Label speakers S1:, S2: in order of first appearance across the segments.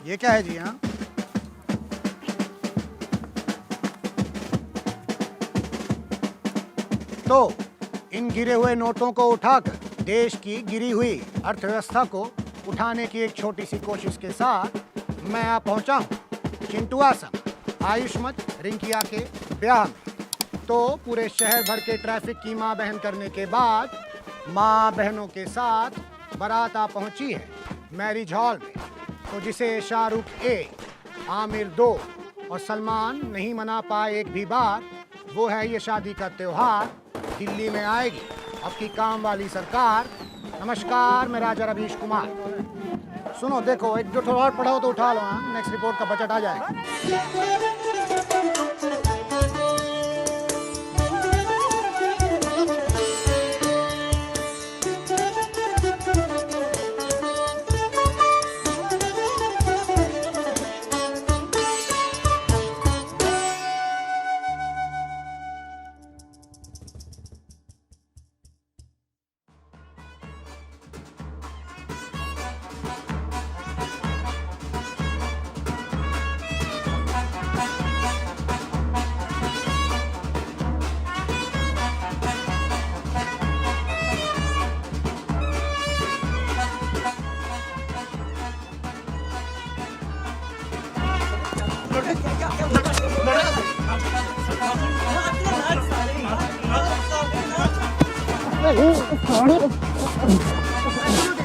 S1: ये क्या है जी? हाँ, तो इन गिरे हुए नोटों को उठाकर देश की गिरी हुई अर्थव्यवस्था को उठाने की एक छोटी सी कोशिश के साथ मैं यहाँ पहुँचा हूँ चिंटू आसम आयुष्मत रिंकिया के ब्याह में। तो पूरे शहर भर के ट्रैफिक की माँ बहन करने के बाद माँ बहनों के साथ बारात आ पहुँची है मैरिज हॉल में। तो जिसे शाहरुख 1, आमिर 2 और सलमान नहीं मना पाए एक भी बार, वो है ये शादी का त्योहार दिल्ली में आएगी आपकी काम वाली सरकार। नमस्कार, मैं राजा रवीश कुमार। सुनो, देखो, एक जो थोड़ा और पढ़ाओ तो उठा लो। हाँ, नेक्स्ट रिपोर्ट का बजट आ जाएगा।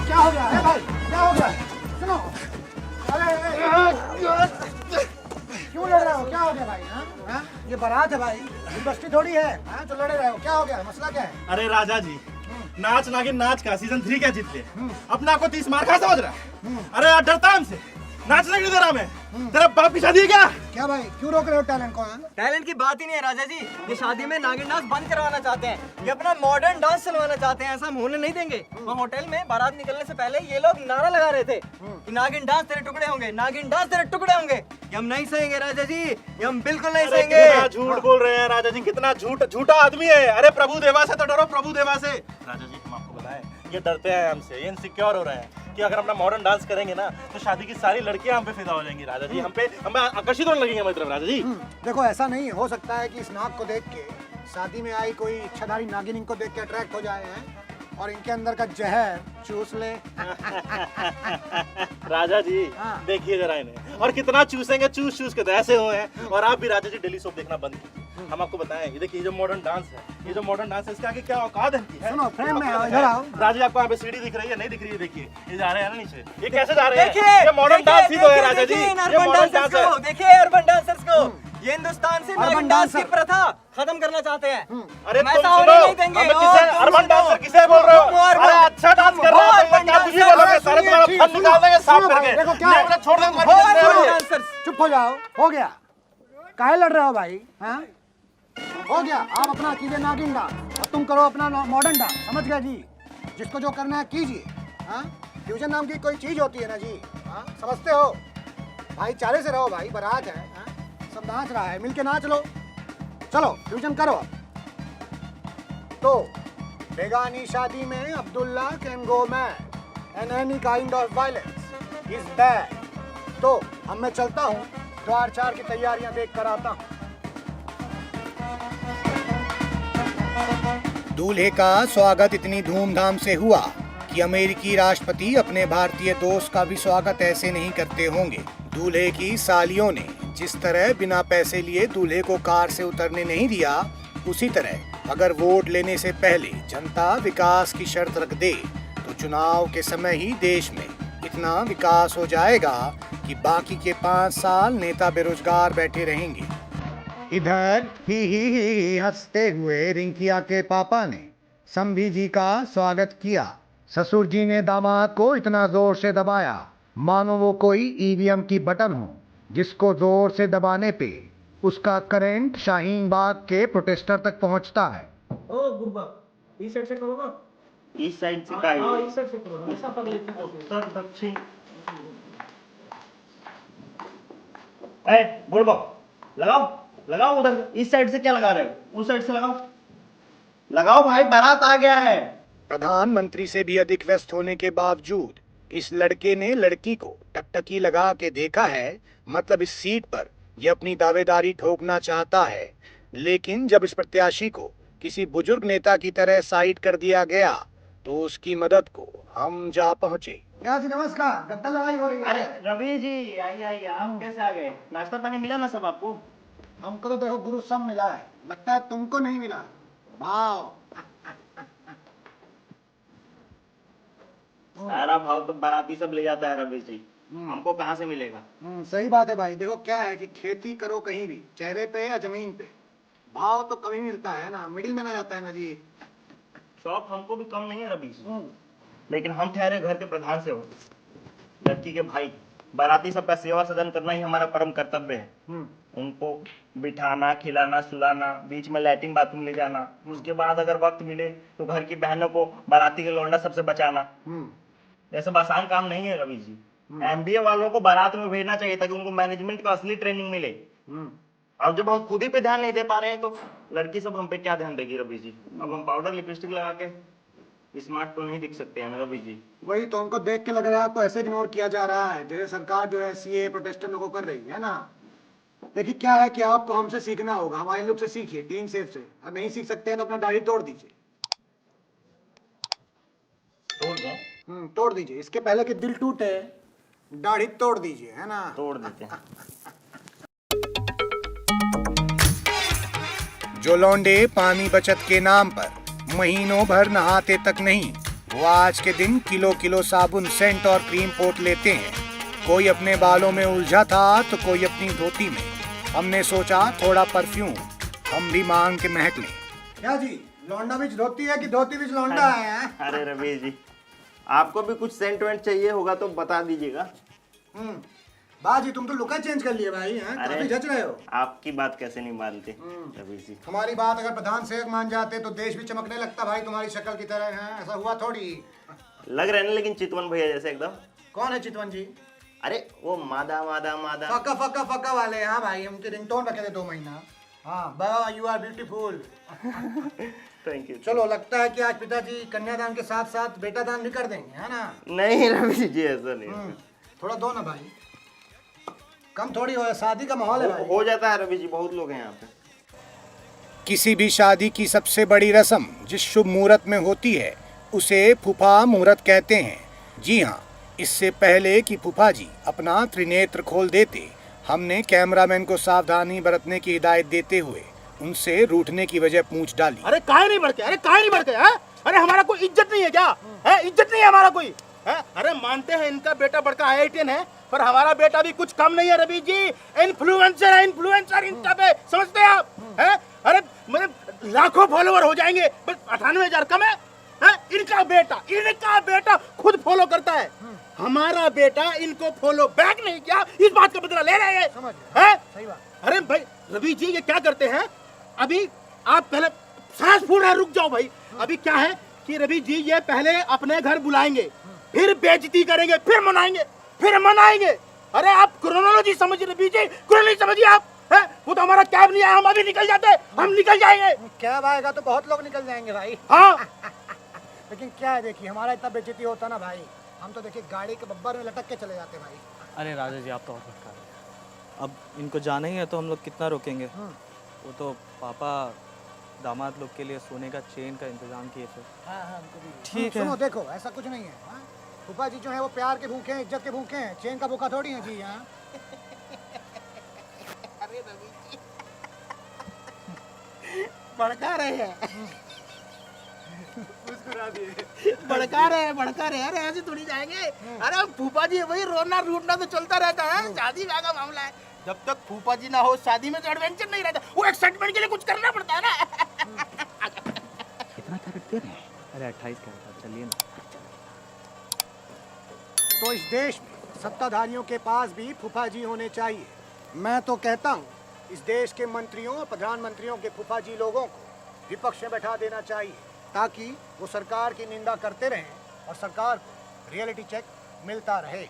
S1: क्या हो गया है भाई? क्या हो गया? सुनो, अरे क्यों लड़ रहे हो? क्या हो गया भाई? हाँ, ये बारात है भाई, यूनिवर्सिटी थोड़ी है। हाँ, जो लड़े रहे हो, क्या हो गया? मसला क्या है?
S2: अरे राजा जी, नाच नागिन नाच का सीजन 3 क्या जीत लिया? अपने आप को 30 मार खा समझ रहा है? अरे यार, डरता हमसे? नाचने की जरा में तेरा बाप की शादी है क्या?
S1: क्या भाई, क्यों रोक रहे हो टैलेंट को?
S3: टैलेंट की बात ही नहीं है राजा जी। ये शादी में नागिन डांस बंद करवाना चाहते हैं। ये अपना मॉडर्न डांस चलवाना चाहते हैं। ऐसा हम होने नहीं देंगे। वहाँ होटल में बारात निकलने से पहले ये लोग नारा लगा रहे थे कि नागिन डांस तेरे टुकड़े होंगे, नागिन डांस तेरे टुकड़े होंगे। ये हम नहीं सहेंगे राजा जी, ये हम बिल्कुल नहीं सहेंगे।
S2: कितना झूठ बोल रहे हैं राजा जी, कितना झूठा आदमी है। अरे प्रभु देवा से तो डरो, प्रभु देवा से। राजा जी, हम आपको बताएं, ये डरते हैं हमसे, ये इनसिक्योर हो रहे हैं कि अगर हम मॉडर्न डांस करेंगे ना तो शादी की सारी लड़कियां हम पे फिदा हो जाएंगी राजा जी। हम आकर्षित होने लगेंगे हमारी तरफ राजा जी।
S1: देखो, ऐसा नहीं हो सकता है कि इस नाक को देख के शादी में आई कोई इच्छाधारी नागिन इनको देख के अट्रैक्ट हो जाए हैं और इनके अंदर का जहर चूस ले।
S2: राजा जी,
S1: हाँ।
S2: देखिए जरा इन्हें, और कितना चूसेंगे, चूस के तो ऐसे हुए हैं। और आप भी राजा जी डेली सोप देखना बंद कीजिए। हम आपको बताएं, ये देखिए, ये जो मॉडर्न डांस है, ये जो मॉडर्न डांस है, इसके आगे क्या औकात है?
S1: सुनो, फ्रेम में आओ, इधर आओ।
S2: राजा जी, आपको यहाँ पे सीढ़ी दिख रही है? नहीं दिख रही है? देखिए, ये जा रहे हैं ना नीचे। ये कैसे जा रहे हैं?
S3: देखिए,
S2: ये मॉडर्न डांस ही तो है राजा जी, ये मॉडर्न डांस है।
S3: देखिए अर्बन डांसर्स को, ये हिंदुस्तान से नागिन डांस की प्रथा खत्म करना चाहते हैं।
S2: अरे
S3: हम
S2: तुम
S3: ऐसा होने
S2: सुनो,
S3: नहीं देंगे।
S2: हमें किसे अर्बन डांसर किसे बोल रहे हो? अरे अच्छा डांस कर रहे हो, क्या तुझे बोलोगे? सारे तुम्हारा फन निकाल देंगे साफ करके।
S1: देखो क्या है?
S2: छोड़ दो।
S1: चुप हो जाओ, हो गया। काहे लड़ रहे हो भाई? हाँ, हो गया। आप अपना कीजिए नागिन डांस और तुम करो अपना मॉडर्न डांस। समझ गए जी? जिसको जो करना है कीजिए। हाँ, फ्यूजन नाम की कोई चीज होती है ना जी। हाँ, समझते हो? भाईचारे से रहो भाई, बारात है। हाँ? सब नाच रहा है, मिलके नाच लो। चलो फ्यूजन करो। तो बेगानी शादी में Abdullah can go mad and any kind of violence is bad. तो अब मैं चलता हूँ, द्वार 4 की तैयारियां देख कर आता हूँ। दूल्हे का स्वागत इतनी धूमधाम से हुआ कि अमेरिकी राष्ट्रपति अपने भारतीय दोस्त का भी स्वागत ऐसे नहीं करते होंगे। दूल्हे की सालियों ने जिस तरह बिना पैसे लिए दूल्हे को कार से उतरने नहीं दिया, उसी तरह अगर वोट लेने से पहले जनता विकास की शर्त रख दे तो चुनाव के समय ही देश में इतना विकास हो जाएगा कि बाकी के 5 साल नेता बेरोजगार बैठे रहेंगे। इधर ही हंसते हुए रिंकिया के पापा ने संभी जी का स्वागत किया। ससुर जी ने दामाद को इतना जोर से दबाया मानो वो कोई ईवीएम की बटन हो, जिसको जोर से दबाने पे उसका करंट शाहीन बाग के प्रोटेस्टर तक पहुंचता है।
S3: ओ गुब्बा, इस साइड से करो ना।
S2: इस साइड से का
S3: हां, इस साइड से करो ना। ऐसा पकड़ लेते
S2: उत्तर दक्षिण। ए बुड़बो, लगाओ उधर। इस साइड से क्या लगा रहे हो? उस साइड से लगाओ भाई, बारात आ गया है।
S1: प्रधानमंत्री से भी अधिक व्यस्त होने के बावजूद इस लड़के ने लड़की को टकटकी लगा के देखा है, मतलब इस सीट पर यह अपनी दावेदारी ठोकना चाहता है। लेकिन जब इस प्रत्याशी को किसी बुजुर्ग नेता की तरह साइड कर दिया गया तो उसकी मदद को हम जा पहुंचे। नमस्कार, गद्दा लड़ाई हो रही है।
S2: अरे रवि जी, आइए आइए, आप कैसे आ गए? नाश्ता पानी मिला ना सब आपको?
S1: हमको तो देखो गुरु सब मिला है, लगता है तुमको नहीं मिला। भाव
S2: सारा भाव तो बाराती सब ले जाता है रवि जी, हमको कहाँ से मिलेगा?
S1: सही बात है भाई। देखो क्या है कि खेती करो कहीं भी, चेहरे पे या जमीन पे, भाव तो कभी मिलता है ना, मिडिल में ना जाता है ना जी।
S2: शौक हमको भी कम नहीं है रवि जी, लेकिन हम ठहरे घर के प्रधान से हो, लड़की के भाई, बाराती सबका सेवा सदन करना ही हमारा परम कर्तव्य है। उनको बिठाना, खिलाना, सुलाना, बीच में लैट्रिन बाथरूम ले जाना, उसके बाद अगर वक्त मिले तो घर की बहनों को बाराती के लौंडा सबसे बचाना, ये सब आसान काम नहीं है रवि जी। एमबीए वालों को बारात में भेजना चाहिए ताकि उनको मैनेजमेंट का असली ट्रेनिंग मिले। अब जब हम खुद ही पे ध्यान नहीं दे पा रहे हैं तो लड़की सब हम पे क्या ध्यान देगी रवि जी? अब हम पाउडर लिपस्टिक लगा के स्मार्ट तो नहीं दिख सकते हैं रवि जी।
S1: वही तो हमको देख के लग रहा है आपको ऐसे इग्नोर किया जा रहा है जैसे सरकार जो है सीए प्रोटेस्ट लोगों कर रही है ना। देखिए क्या है कि आपको हमसे सीखना होगा, हमारे लोग से सीखिए, क्लीन सेफ से। अब नहीं सीख सकते हैं तो अपना दाढ़ी तोड़ दीजिए। तोड़ दीजिए, इसके पहले कि दिल टूटे दाढ़ी तोड़ दीजिए, है ना।
S2: तोड़ देते हैं।
S1: जो लौंडे पानी बचत के नाम पर महीनों भर नहाते तक नहीं, वो आज के दिन किलो किलो साबुन, सेंट और क्रीम पोत लेते हैं। कोई अपने बालों में उलझा था तो कोई अपनी धोती में। हमने सोचा थोड़ा परफ्यूम हम भी मांग के महक लें। क्या जी, लौंडा बीच धोती है कि धोती बीच लौंडा है?
S2: अरे रवि जी, आपको भी कुछ सेंट वेंट चाहिए होगा तो बता दीजिएगा।
S1: बाजी तुम तो लुका चेंज कर लिए भाई, हैं? काफी जच रहे हो।
S2: आपकी बात कैसे नहीं मानते रवि जी?
S1: हमारी बात अगर प्रधान सेवक मान जाते तो देश भी चमकने लगता भाई, तुम्हारी शक्ल की तरह है। ऐसा हुआ थोड़ी।
S2: लग रहे हैं लेकिन चितवन भैया जैसे एकदम।
S1: कौन है चितवन जी?
S2: अरे वो मादा मादा मादा
S1: फक्का फक्का फक्का वाले। हाँ भाई, हमके रिंगटोन रखे थे 2 महीना। हाँ बाबा, you are beautiful.
S2: Thank you.
S1: चलो, लगता है कि आज पिताजी कन्यादान के साथ साथ बेटा दान भी कर देंगे, है ना?
S2: नहीं रवि जी, ऐसा नहीं।
S1: थोड़ा दो ना भाई, कम थोड़ी हो, शादी का माहौल है भाई।
S2: हो जाता है रवि जी, बहुत लोग हैं यहाँ पे।
S1: किसी भी शादी की सबसे बड़ी रस्म जिस शुभ मुहूर्त में होती है उसे फूफा मुहूर्त कहते हैं। जी हाँ, इससे पहले कि फूफा जी अपना त्रिनेत्र खोल देते, हमने कैमरामैन को सावधानी बरतने की हिदायत देते हुए उनसे रूठने की वजह पूछ डाली।
S4: अरे काहे नहीं बढ़ते, अरे काहे नहीं बढ़ते हैं? अरे हमारा कोई इज्जत नहीं है क्या? है इज्जत नहीं है हमारा कोई है? अरे मानते हैं इनका बेटा बड़का IITian है, पर हमारा बेटा भी कुछ कम नहीं है रवि जी। इन्फ्लुएंसर है, इन्फ्लुएंसर इंस्टा पे, समझते हैं आप? हैं? अरे मेरे लाखों फॉलोवर हो जाएंगे, बस 98,000 कम है? हैं? इनका बेटा खुद फॉलो करता है, हमारा बेटा इनको फॉलो बैक नहीं किया, इस बात का बदला ले रहे हैं। सही बात। अरे भाई रवि जी, ये क्या करते हैं? अभी आप पहले सांस फूल रहे, रुक जाओ भाई। अभी क्या है कि रवि जी ये पहले अपने घर बुलाएंगे, फिर बेइज्जती करेंगे, फिर मनाएंगे। अरे आप क्रोनोलॉजी समझिए रवि जी, क्रोनोलॉजी समझिए आप। है? वो तो हमारा कैब नहीं आया, हम अभी निकल जाते, हम निकल जाएंगे।
S5: कैब आएगा तो बहुत लोग निकल जाएंगे भाई।
S4: हाँ
S5: लेकिन क्या है, देखिए हमारा इतना बेइज्जती होता ना भाई, हम तो देखिए गाड़ी के बब्बर में लटक के चले जाते भाई।
S3: अरे राजा जी, आप तो और भटका रहे हैं। अब इनको जाना ही है तो हम लोग कितना रोकेंगे? वो तो पापा दामाद लोग के लिए सोने का चेन का इंतजाम किए थे।
S5: हाँ हमको भी।
S3: ठीक है।
S5: सुनो देखो, ऐसा कुछ नहीं है। हाँ? फूफा जी जो है वो प्यार के भूखे हैं, इज्जत के भूखे हैं, चेन का भूखा थोड़ी है जी। हाँ
S4: अरे रवि जी भड़का रहे हैं, भड़का रहे हैं। अरे ऐसे थोड़ी जाएंगे। अरे फूफा जी, वही रोना रूठना तो चलता रहता है, शादी ब्याह का मामला है। जब तक फूफा जी ना हो शादी में तो एडवेंचर नहीं रहता, वो एक्साइटमेंट के लिए कुछ करना पड़ता है ना।
S3: कितना कैरेट दे रहे हैं? अरे 28 कैरेट, चलिए ना।
S5: तो इस देश में सत्ताधारियों के पास भी फूफा जी होने चाहिए। मैं तो कहता हूँ इस देश के मंत्रियों और प्रधानमंत्रियों के फूफा जी लोगों को विपक्ष में बैठा देना चाहिए, ताकि वो सरकार की निंदा करते रहें और सरकार को रियलिटी चेक मिलता रहे।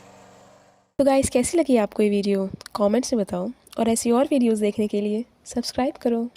S6: तो गाइस, कैसी लगी आपको ये वीडियो? कमेंट्स में बताओ, और ऐसी और वीडियोस देखने के लिए सब्सक्राइब करो।